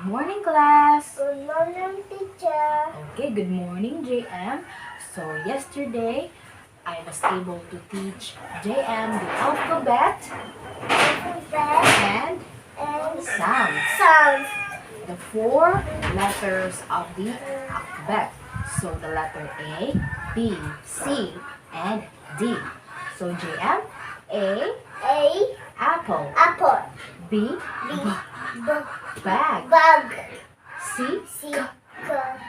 Morning, class. Good morning, teacher. Okay, good morning, JM. So yesterday, I was able to teach JM the alphabet Alphabet and and sounds. sounds. The four letters of the alphabet. So the letter A, B, C, and D. So JM, A, A. apple. Apple. B, B. bag. Bug. C, C. cat.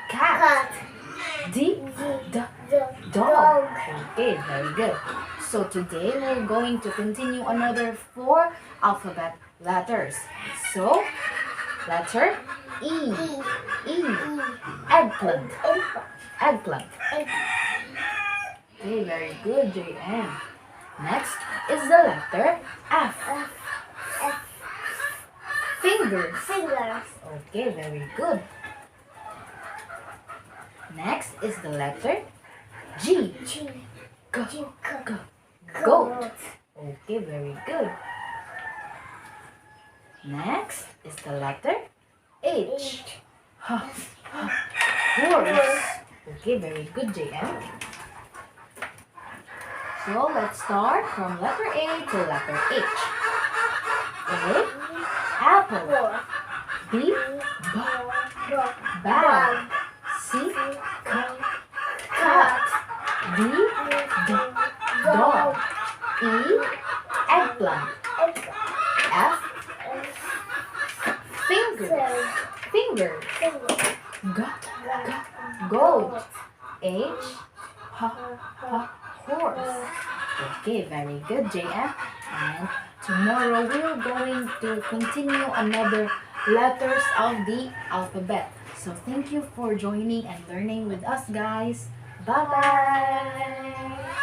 Cat. D, D. dog. Dog. Okay, very good. So today we're going to continue another four alphabet letters. So, letter E. E. Eggplant. Eggplant. Okay, very good, JM. Next is the letter F. Fingers. Fingers. Okay, very good. Next is the letter G. G. Goat. Okay, very good. Next is the letter H. Horse. Okay, very good, JM. So let's start from letter A to letter H. A, apple. B, bag. C, cat. D, dog. E, eggplant. F, fingers. Goat. H, horse. Okay, very good, JM. And tomorrow we're going to continue another letters of the alphabet. So thank you for joining and learning with us, guys. Bye-bye.